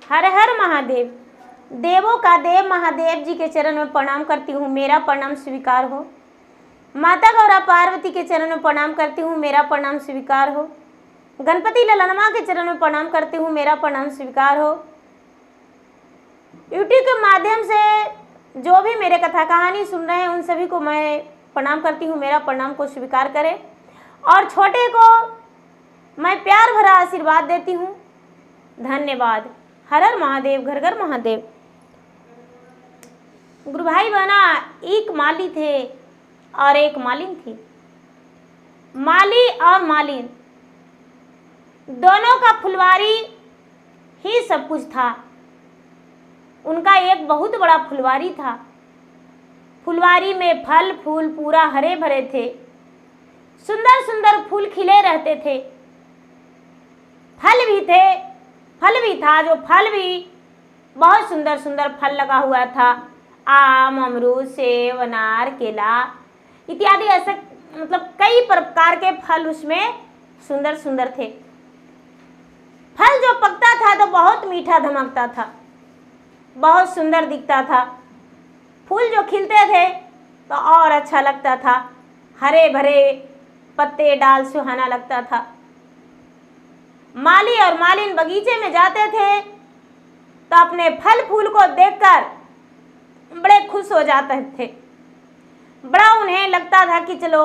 हर हर महादेव। देवों का देव महादेव जी के चरण में प्रणाम करती हूँ, मेरा प्रणाम स्वीकार हो। माता गौरा पार्वती के चरण में प्रणाम करती हूँ, मेरा प्रणाम स्वीकार हो। गणपति ललनमा के चरण में प्रणाम करती हूँ, मेरा प्रणाम स्वीकार हो। यूट्यूब के माध्यम से जो भी मेरे कथा कहानी सुन रहे हैं उन सभी को मैं प्रणाम करती हूँ, मेरा प्रणाम को स्वीकार करें। और छोटे को मैं प्यार भरा आशीर्वाद देती हूँ। धन्यवाद। हर हर महादेव, घर घर महादेव। गुरु भाई बहना, एक माली थे और एक मालिन थी। माली और मालिन दोनों का फुलवारी ही सब कुछ था। उनका एक बहुत बड़ा फुलवारी था। फुलवारी में फल फूल पूरा हरे भरे थे, सुंदर सुंदर फूल खिले रहते थे। फल भी थे, फल भी था, जो फल भी बहुत सुंदर सुंदर फल लगा हुआ था। आम, अमरूद, सेब, अनार, केला इत्यादि ऐसे मतलब कई प्रकार के फल उसमें सुंदर सुंदर थे। फल जो पकता था तो बहुत मीठा धमकता था, बहुत सुंदर दिखता था। फूल जो खिलते थे तो और अच्छा लगता था, हरे भरे पत्ते डाल सुहाना लगता था। माली और मालिन बगीचे में जाते थे तो अपने फल फूल को देखकर बड़े खुश हो जाते थे। बड़ा उन्हें लगता था कि चलो,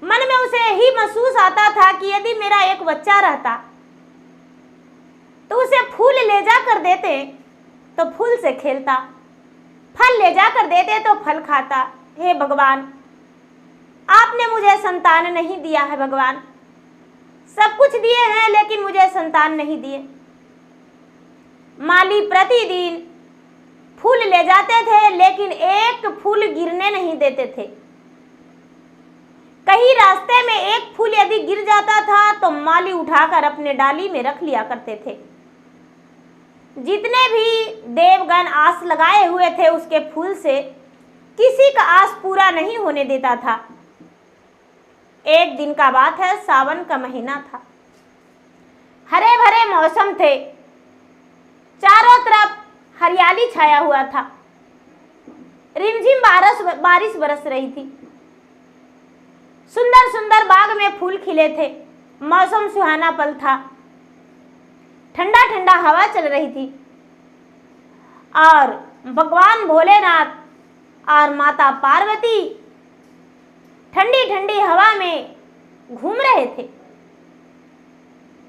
मन में उसे ही महसूस आता था कि यदि मेरा एक बच्चा रहता तो उसे फूल ले जाकर देते तो फूल से खेलता, फल ले जाकर देते तो फल खाता। हे भगवान, आपने मुझे संतान नहीं दिया है भगवान, सब कुछ दिए हैं लेकिन मुझे संतान नहीं दिए। माली प्रतिदिन फूल ले जाते थे लेकिन एक फूल गिरने नहीं देते थे। कहीं रास्ते में एक फूल यदि गिर जाता था तो माली उठाकर अपने डाली में रख लिया करते थे। जितने भी देवगण आस लगाए हुए थे उसके फूल से, किसी का आस पूरा नहीं होने देता था। एक दिन का बात है, सावन का महीना था। हरे भरे मौसम थे, चारों तरफ हरियाली छाया हुआ था। रिमझिम बारिश बरस रही थी। सुंदर सुंदर बाग में फूल खिले थे। मौसम सुहाना पल था, ठंडा ठंडा हवा चल रही थी और भगवान भोलेनाथ और माता पार्वती ठंडी ठंडी हवा में घूम रहे थे।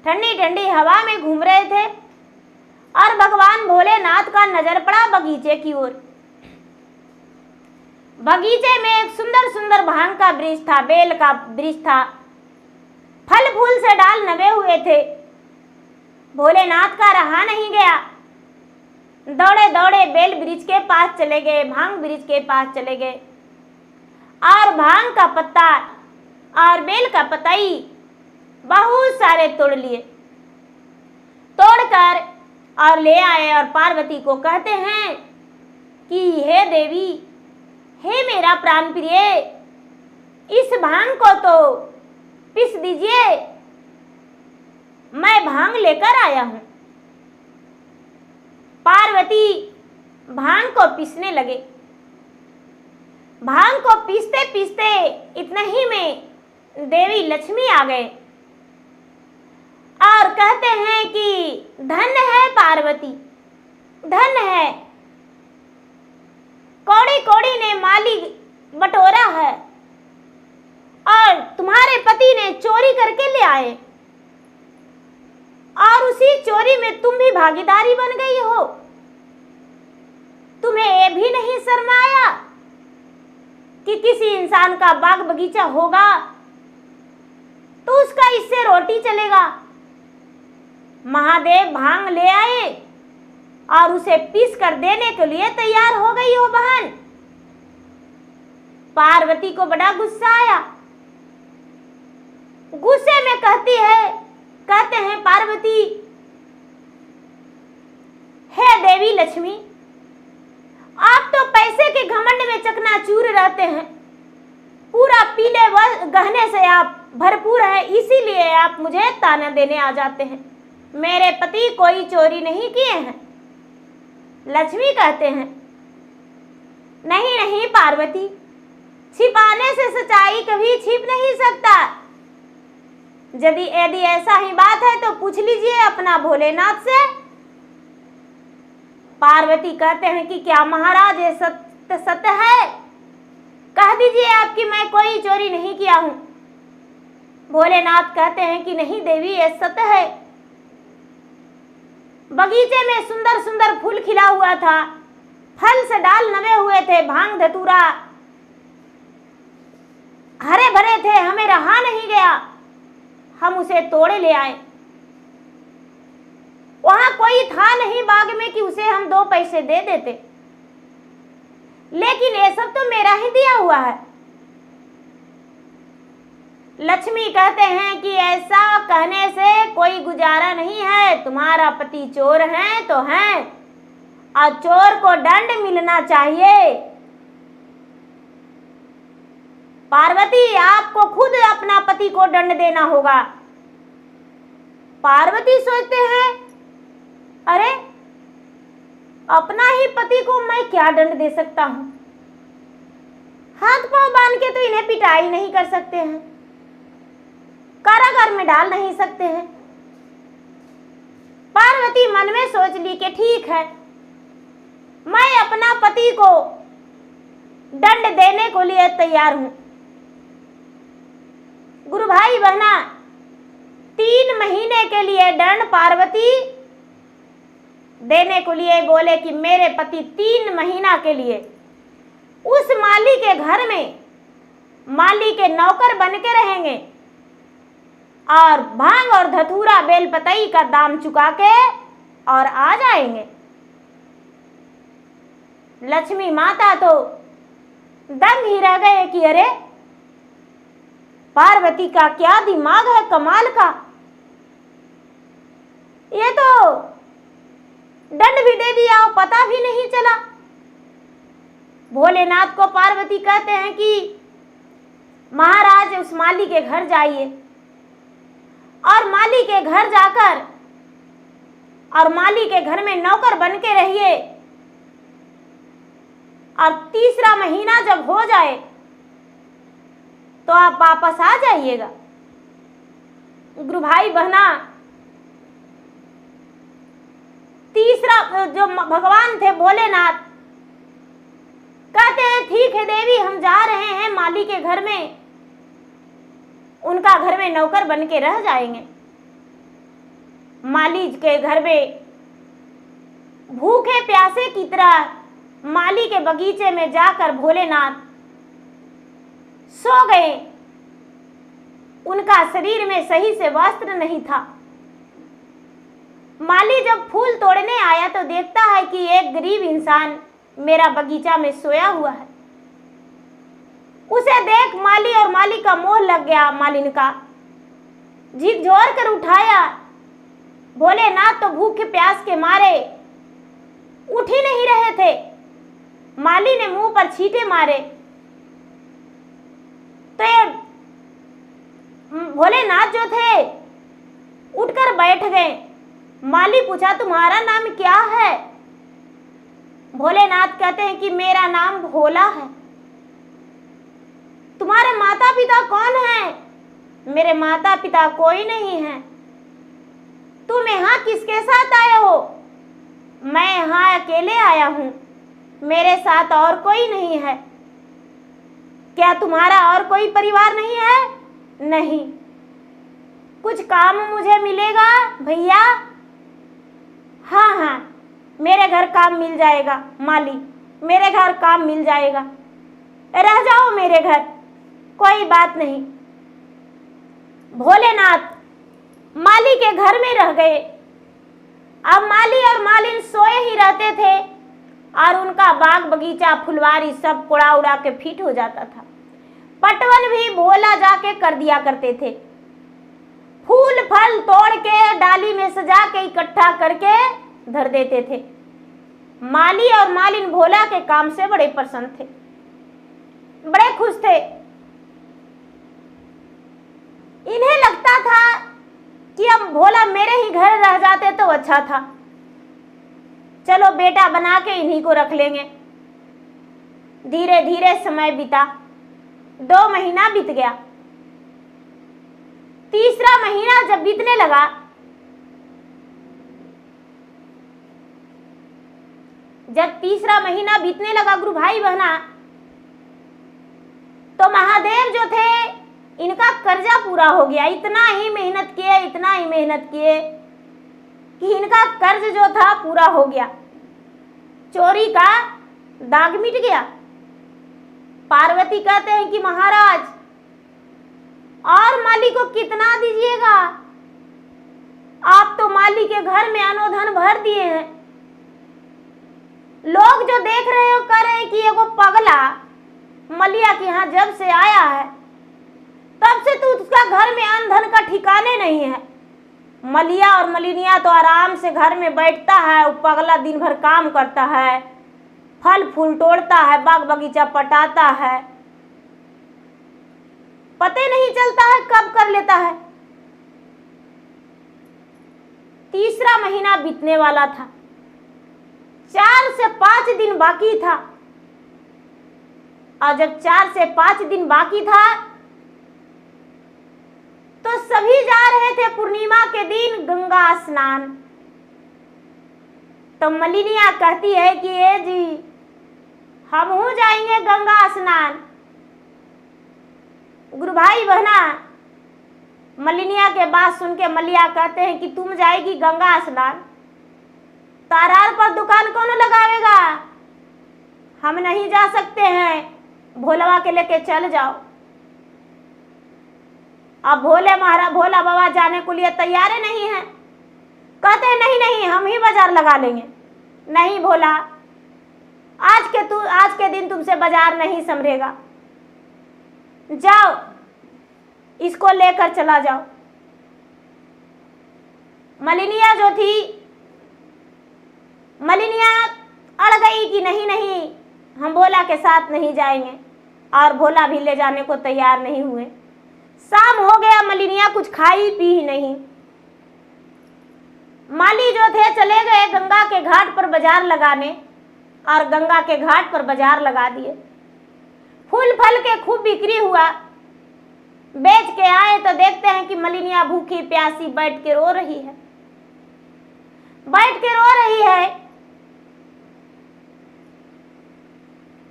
ठंडी ठंडी हवा में घूम रहे थे और भगवान भोलेनाथ का नजर पड़ा बगीचे की ओर। बगीचे में एक सुंदर सुंदर भांग का वृक्ष था, बेल का वृक्ष था। फल फूल से डाल नवे हुए थे। भोलेनाथ का रहा नहीं गया, दौड़े दौड़े बेल वृक्ष के पास चले गए, भांग वृक्ष के पास चले गए और भांग का पत्ता और बेल का पतई बहुत सारे तोड़ लिए। तोड़कर और ले आए और पार्वती को कहते हैं कि हे देवी, हे मेरा प्राण प्रिय, इस भांग को तो पीस दीजिए, मैं भांग लेकर आया हूं। पार्वती भांग को पीसने लगे। भांग को पीसते पीसते इतना ही में देवी लक्ष्मी आ गए और कहते हैं कि धन्य है पार्वती, धन्य है, कौड़ी कौड़ी ने माली बटोरा है और तुम्हारे पति ने चोरी करके ले आए और उसी चोरी में तुम भी भागीदारी बन गई हो। तुम्हें ये भी नहीं शर्म आया कि किसी इंसान का बाग बगीचा होगा तो उसका इससे रोटी चलेगा। महादेव भांग ले आए और उसे पीस कर देने के लिए तैयार हो गई हो बहन। पार्वती को बड़ा गुस्सा आया। गुस्से में कहते हैं पार्वती, हे देवी लक्ष्मी, आप तो पैसे के घमंड में चकनाचूर रहते हैं, पूरा पीले गहने से आप भरपूर हैं, इसीलिए आप मुझे ताना देने आ जाते हैं। मेरे पति कोई चोरी नहीं किए हैं। लक्ष्मी कहते हैं, नहीं नहीं पार्वती, छिपाने से सच्चाई कभी छिप नहीं सकता। यदि ऐसा ही बात है तो पूछ लीजिए अपना भोलेनाथ से। पार्वती कहते हैं कि क्या महाराज ये सत्य सत्य है? कह दीजिए आपकी मैं कोई चोरी नहीं किया हूं। भोलेनाथ कहते हैं कि नहीं देवी, ये सत्य है। बगीचे में सुंदर सुंदर फूल खिला हुआ था, फल से डाल नवे हुए थे, भांग धतूरा हरे भरे थे, हमें रहा नहीं गया, हम उसे तोड़े ले आए। वहां कोई था नहीं बाग में कि उसे हम 2 पैसे दे देते, लेकिन ये सब तो मेरा ही दिया हुआ है। लक्ष्मी कहते हैं कि ऐसा कहने से कोई गुजारा नहीं है। तुम्हारा पति चोर है तो है, और चोर को दंड मिलना चाहिए। पार्वती, आपको खुद अपना पति को दंड देना होगा। पार्वती सोचते हैं, अरे अपना ही पति को मैं क्या दंड दे सकता हूं? हाथ पांव बांध के तो इन्हें पिटाई नहीं कर सकते हैं, कारागार में डाल नहीं सकते हैं। पार्वती मन में सोच ली कि ठीक है, मैं अपना पति को दंड देने को लिए तैयार हूं। गुरु भाई बहना, 3 महीने के लिए दंड पार्वती देने को लिए बोले कि मेरे पति 3 महीना के लिए उस माली के घर में माली के नौकर बन के रहेंगे और भांग और धतूरा बेलपतई का दाम चुका के और आ जाएंगे। लक्ष्मी माता तो दंग ही रह गए कि अरे पार्वती का क्या दिमाग है कमाल का, ये तो दंड भी दे दिया और पता भी नहीं चला। भोलेनाथ को पार्वती कहते हैं कि महाराज उस माली के घर जाइए और माली के घर जाकर और माली के घर में नौकर बन के रहिए, और 3रा महीना जब हो जाए तो आप वापस आ जाइएगा। गुरु भाई बहना, 3रा जो भगवान थे भोलेनाथ कहते हैं ठीक है देवी, हम जा रहे हैं माली के घर में, उनका घर में नौकर बन के रह जाएंगे। माली के घर में भूखे प्यासे की तरह माली के बगीचे में जाकर भोलेनाथ सो गए। उनका शरीर में सही से वस्त्र नहीं था। माली जब फूल तोड़ने आया तो देखता है कि एक गरीब इंसान मेरा बगीचा में सोया हुआ है। उसे देख माली और माली का मोह लग गया। मालिन का झिकझोर कर उठाया। भोलेनाथ तो भूखे प्यास के मारे उठ ही नहीं रहे थे। माली ने मुंह पर छींटे मारे तो ये भोलेनाथ जो थे उठकर बैठ गए। माली पूछा तुम्हारा नाम क्या है? भोलेनाथ कहते हैं कि मेरा नाम भोला है। तुम्हारे माता पिता कौन हैं? मेरे माता पिता कोई नहीं है। तुम यहाँ किसके साथ आए हो? मैं यहाँ अकेले आया हूँ, मेरे साथ और कोई नहीं है। क्या तुम्हारा और कोई परिवार नहीं है? नहीं। कुछ काम मुझे मिलेगा भैया? हाँ हाँ, मेरे घर काम मिल जाएगा माली, मेरे घर काम मिल जाएगा, रह जाओ मेरे घर, कोई बात नहीं। भोलेनाथ माली के घर में रह गए। अब माली और मालिन सोए ही रहते थे और उनका बाग बगीचा फुलवारी सब कुड़ा उड़ा के फीट हो जाता था। पटवन भी भोला जाके कर दिया करते थे। फूल फल तोड़ के डाली में सजा के इकट्ठा करके धर देते थे। माली और मालिन भोला के काम से बड़े प्रसन्न थे, बड़े खुश थे। इन्हें लगता था कि अब भोला मेरे ही घर रह जाते तो अच्छा था, चलो बेटा बना के इन्हीं को रख लेंगे। धीरे धीरे समय बीता, 2 महीना बीत गया। तीसरा महीना जब बीतने लगा, जब तीसरा महीना बीतने लगा गुरु भाई बहना, तो महादेव जो थे इनका कर्जा पूरा हो गया। इतना ही मेहनत किए, इतना ही मेहनत किए कि इनका कर्ज जो था पूरा हो गया, चोरी का दाग मिट गया। पार्वती कहते हैं कि महाराज और माली को कितना दीजिएगा, आप तो माली के घर में अनोधन भर दिए हैं। लोग जो देख रहे हो कह रहे हैं कि एगो पगला मलिया के यहाँ जब से आया है तब से तो उसका घर में अन्न धन का ठिकाने नहीं है। मलिया और मलिनिया तो आराम से घर में बैठता है, वो पगला दिन भर काम करता है, फल फूल तोड़ता है, बाग बगीचा पटाता है, पते नहीं चलता है कब कर लेता है। तीसरा महीना बीतने वाला था, 4 से 5 दिन बाकी था, और जब 4 से 5 दिन बाकी था तो सभी जा रहे थे पूर्णिमा के दिन गंगा स्नान। तो मलिनिया कहती है कि ए जी हम हो जाएंगे गंगा स्नान। गुरु भाई बहना मलिनिया के बात सुन के मलिया कहते हैं कि तुम जाएगी गंगा स्नान, तारार पर दुकान कौन लगावेगा, हम नहीं जा सकते हैं, भोलवा के लेके चल जाओ। अब भोला बाबा जाने को लिए तैयार नहीं है, कहते हैं नहीं नहीं हम ही बाजार लगा लेंगे। नहीं भोला, आज के दिन तुमसे बाजार नहीं संभरेगा, जाओ इसको लेकर चला जाओ। मलिनिया जो थी, मलिनिया अड़ गई कि नहीं नहीं हम भोला के साथ नहीं जाएंगे, और भोला भी ले जाने को तैयार नहीं हुए। शाम हो गया, मलिनिया कुछ खाई पी ही नहीं। माली जो थे चले गए गंगा के घाट पर बाजार लगाने, और गंगा के घाट पर बाजार लगा दिए। फूल फल के खूब बिक्री हुआ। बेच के आए तो देखते हैं कि मलिनिया भूखी प्यासी बैठ के रो रही है, बैठ के रो रही है।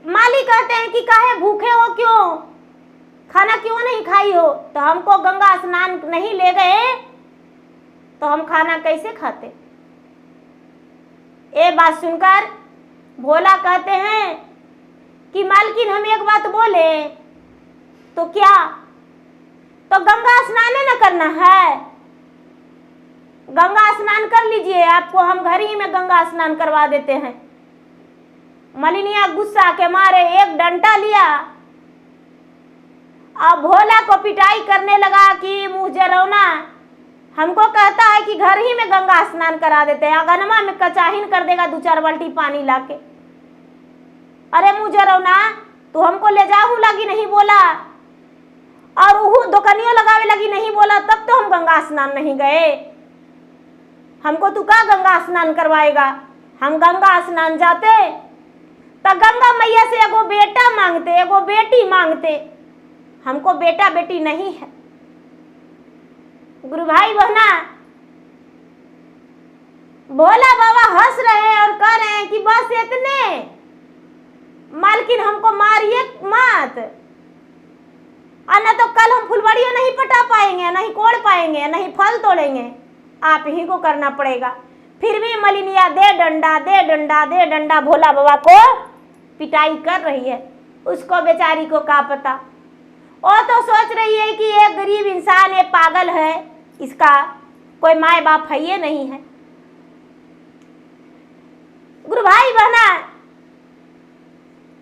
माली कहते हैं कि काहे भूखे हो, क्यों खाना क्यों नहीं खाई हो? तो हमको गंगा स्नान नहीं ले गए तो हम खाना कैसे खाते? ये बात सुनकर भोला कहते हैं कि मालकिन हम एक बात बोले तो क्या? तो गंगा स्नान न करना है, गंगा स्नान कर लीजिए, आपको हम घर ही में गंगा स्नान करवा देते हैं। मलिनिया गुस्सा के मारे एक डंडा लिया, अब भोला को पिटाई करने लगा कि मुँह जरौना, हमको कहता है कि घर ही में गंगा स्नान करा देते हैं, अगनमा में कचाहिन कर देगा 2-4 बाल्टी पानी लाके। अरे मुँह जरौना, तू हमको ले जाहू लगी नहीं बोला, और वो दुकानियों लगावे लगी नहीं बोला, तब तो हम गंगा स्नान नहीं गए। हमको तू का गंगा स्नान करवाएगा? हम गंगा स्नान जाते तो गंगा मैया से एगो बेटा मांगते, एगो बेटी मांगते, हमको बेटा बेटी नहीं है। गुरु भाई बहना, भोला बाबा हंस रहे हैं और कह रहे हैं कि बस इतने, मालकिन हमको मारिए मत, और न तो कल हम फुलवाड़ियों नहीं पटा पाएंगे, नहीं कोड़ पाएंगे, नहीं फल तोड़ेंगे, आप ही को करना पड़ेगा। फिर भी मलिनिया दे डंडा दे डंडा दे डंडा भोला बाबा को पिटाई कर रही है। उसको बेचारी को क्या पता, वो तो सोच रही है कि ये गरीब इंसान, ये पागल है, इसका कोई माए बाप है ये नहीं है। गुरु भाई बहना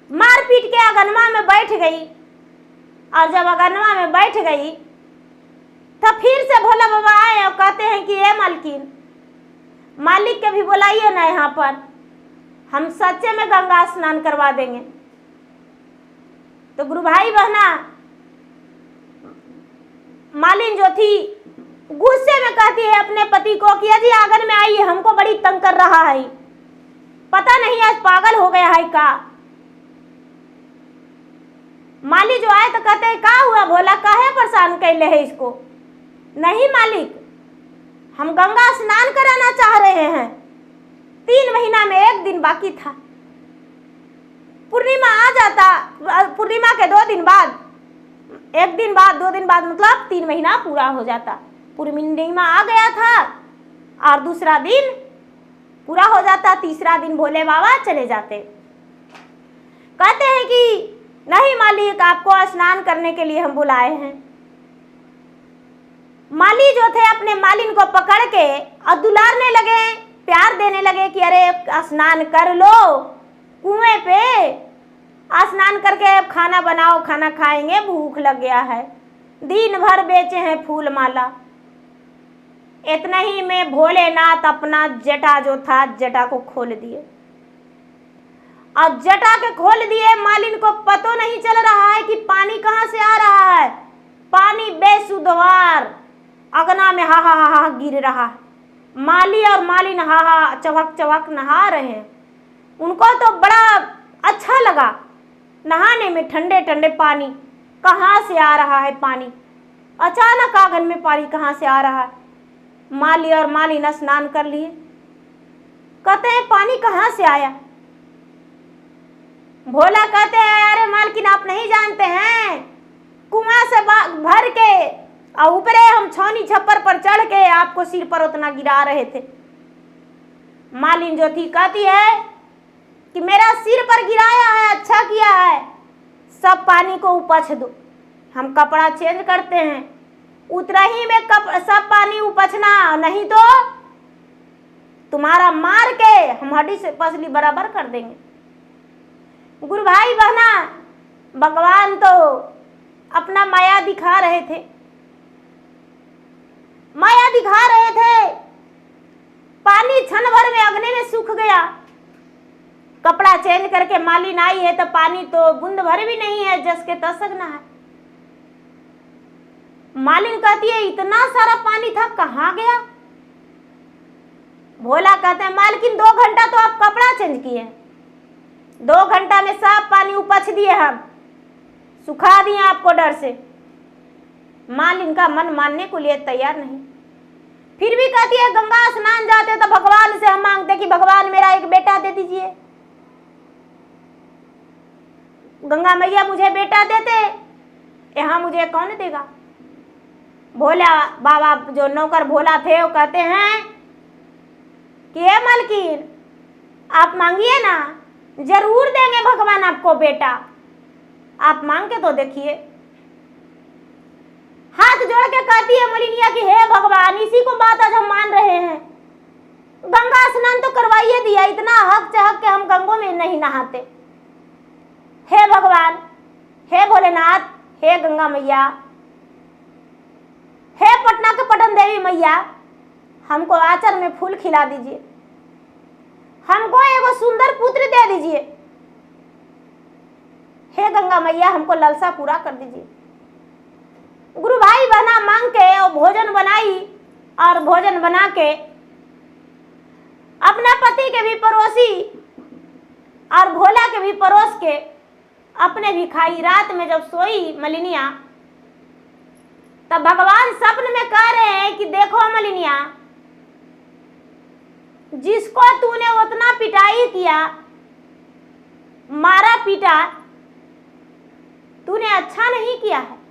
मार पीट के अगनमा में बैठ गई, और जब अगनमा में बैठ गई तब फिर से भोला बाबा आए और कहते हैं कि ये मालकिन, मालिक के भी बुलाइए ना यहाँ पर, हम सच्चे में गंगा स्नान करवा देंगे। तो गुरु भाई बहना मालिन जो थी गुस्से में कहती है अपने पति को कि अजी आंगन में आई, हमको बड़ी तंग कर रहा है, पता नहीं आज पागल हो गया है का। माली जो आए तो कहते हैं का हुआ भोला, काहे परेशान कैले है इसको। नहीं मालिक, हम गंगा स्नान कराना चाह रहे हैं, 3 महीना में 1 दिन बाकी था, पूर्णिमा आ जाता, पूर्णिमा के 2 दिन बाद, 1 दिन बाद 2 दिन बाद मतलब 3 महीना पूरा हो जाता। पूर्णिमा आ गया था और दूसरा दिन पूरा हो जाता, तीसरा दिन भोले बाबा चले जाते। कहते हैं कि नहीं मालिक, आपको स्नान करने के लिए हम बुलाए हैं। माली जो थे अपने मालिन को पकड़ के और दुलारने लगे, प्यार देने लगे कि अरे स्नान कर लो, कुएं पे स्नान करके खाना बनाओ, खाना खाएंगे, भूख लग गया है, दिन भर बेचे हैं फूल माला। इतना ही में भोलेनाथ अपना जटा जो था, जटा को खोल दिए और जटा के खोल दिए। मालिन को पता नहीं चल रहा है कि पानी कहाँ से आ रहा है, पानी बेसुधवार अगना में हा हा हा गिर रहा है। माली और मालिन हा हा चवक चवक नहा रहे हैं। उनको तो बड़ा अच्छा लगा नहाने में, ठंडे ठंडे पानी कहाँ से आ रहा है पानी, अचानक आंगन में पानी कहाँ से आ रहा है। माली और मालिन स्नान कर लिए। कहते हैं पानी कहाँ से आया। भोला कहते हैं अरे मालकिन आप नहीं जानते हैं, कुआं से भर के और ऊपरे हम छौनी छप्पर पर चढ़ के आपको सिर पर उतना गिरा रहे थे। मालिन जो थी कहती है कि मेरा सिर पर गिराया है, अच्छा किया है, सब पानी को उपछ दो, हम कपड़ा चेंज करते हैं। उतना ही में सब पानी उपछना, नहीं तो तुम्हारा मार के हम हड्डी से पसली बराबर कर देंगे। गुरु भाई बहना, भगवान तो अपना माया दिखा रहे थे, माया दिखा रहे थे। पानी क्षण भर में अग्नि में सूख गया। कपड़ा चेंज करके मालिन आई है तो पानी तो बूंद भर भी नहीं है, जस के तस ना है। मालिन कहती है इतना सारा पानी था, कहाँ गया। भोला कहते हैं मालकिन 2 घंटा तो आप कपड़ा चेंज किए, 2 घंटा में सब पानी उपछ दिए, हम सुखा दिए आपको डर से। मालिन का मन मानने को लिए तैयार नहीं। फिर भी कहती है गंगा स्नान जाते तो भगवान से हम मांगते कि भगवान मेरा एक बेटा दे दीजिए, गंगा मैया मुझे बेटा देते, यहाँ मुझे कौन देगा। भोला बाबा जो नौकर भोला थे वो कहते हैं कि हे मालकिन आप मांगिए ना, जरूर देंगे भगवान आपको बेटा, आप मांग के तो देखिए। हाथ जोड़ के कहती है मलिनिया कि हे भगवान, इसी को बात आज हम मान रहे हैं, गंगा स्नान तो करवाइए दिया, इतना हक चहक के हम गंगों में नहीं नहाते। हे भगवान, हे भोलेनाथ, हे गंगा मैया, हे पटना के पटन देवी मैया, हमको आचर में फूल खिला दीजिए, हमको एगो सुंदर पुत्र दे दीजिए। हे गंगा मैया हमको ललसा पूरा कर दीजिए। गुरु भाई बहना मांग के और भोजन बनाई और भोजन बना के अपना पति के भी परोसी और भोला के भी परोस के अपने भी खाई। रात में जब सोई मलिनिया तब भगवान सपन में कह रहे हैं कि देखो मलिनिया, जिसको तूने उतना पिटाई किया, मारा पीटा, तूने अच्छा नहीं किया है।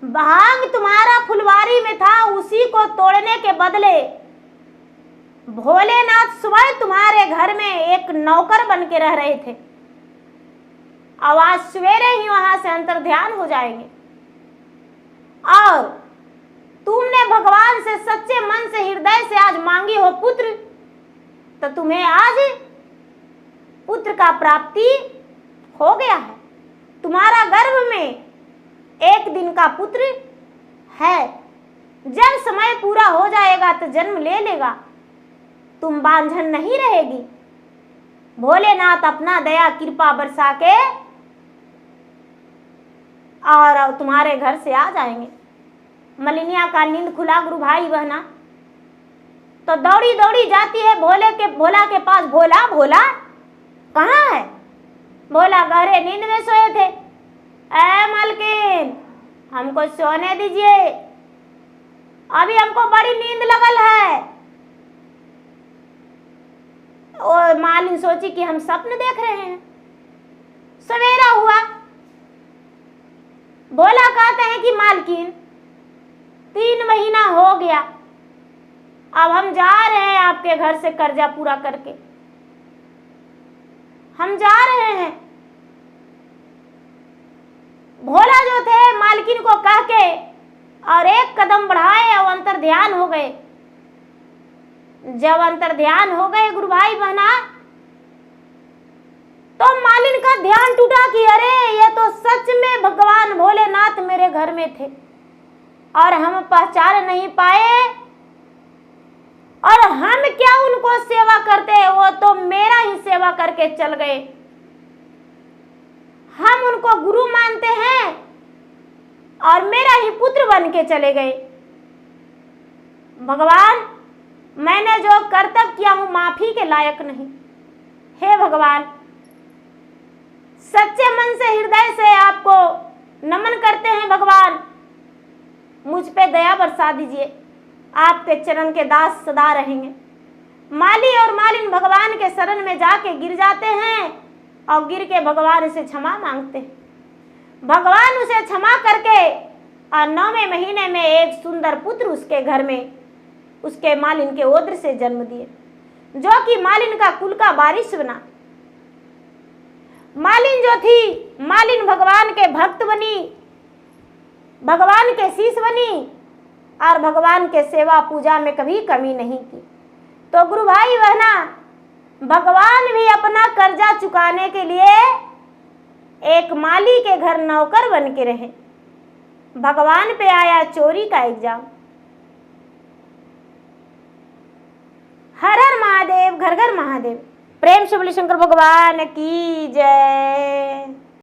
भांग तुम्हारा फुलवारी में था, उसी को तोड़ने के बदले भोलेनाथ स्वयं तुम्हारे घर में एक नौकर बन के रह रहे थे। अब आज सवेरे ही वहां से अंतर्ध्यान हो जाएंगे और तुमने भगवान से सच्चे मन से हृदय से आज मांगी हो पुत्र, तो तुम्हें आज पुत्र का प्राप्ति हो गया है। तुम्हारा गर्भ में 1 दिन का पुत्र है, जब समय पूरा हो जाएगा तो जन्म ले लेगा, तुम बांझन नहीं रहेगी। भोलेनाथ अपना दया कृपा बरसा के और तुम्हारे घर से आ जाएंगे। मलिनिया का नींद खुला गुरु भाई बहना, तो दौड़ी दौड़ी जाती है भोला के पास। भोला भोला कहाँ है? भोला गहरे नींद में सोए थे। ऐ मालकिन हमको सोने दीजिए, अभी हमको बड़ी नींद लगल है। और मालिन सोची कि हम सपन देख रहे हैं। सवेरा हुआ, भोला कहते हैं कि मालकिन 3 महीना हो गया, अब हम जा रहे हैं आपके घर से कर्जा पूरा करके, हम जा रहे हैं। भोला जो थे मालकिन को कह के और एक कदम बढ़ाए और अंतर ध्यान हो गए। जब अंतर ध्यान हो गए गुरु भाई बहना, तो मालिन का ध्यान टूटा कि अरे ये तो सच में भगवान भोलेनाथ मेरे घर में थे और हम पहचान नहीं पाए, और हम क्या उनको सेवा करते, वो तो मेरा ही सेवा करके चल गए। हम उनको गुरु मानते हैं और मेरा ही पुत्र बन के चले गए। भगवान मैंने जो कर्तव्य किया हूं माफी के लायक नहीं। हे भगवान, सच्चे मन से हृदय से आपको नमन करते हैं। भगवान मुझ पे दया बरसा दीजिए, आपके चरण के दास सदा रहेंगे। माली और मालिन भगवान के शरण में जाके गिर जाते हैं और गिर के भगवान से क्षमा मांगते हैं। भगवान उसे क्षमा करके और 9वें महीने में एक सुंदर पुत्र उसके घर में उसके मालिन के ओद्र से जन्म दिए, जो कि मालिन का कुल का वारिस बना। मालिन जो थी, मालिन भगवान के भक्त बनी, भगवान के शिष्य बनी और भगवान के सेवा पूजा में कभी कमी नहीं की। तो गुरु भाई बहना, भगवान भी अपना कर्जा चुकाने के लिए एक माली के घर नौकर बन के रहे। भगवान पे आया चोरी का इल्जाम। हर हर महादेव, घर घर महादेव। प्रेम से बोले शंकर भगवान की जय।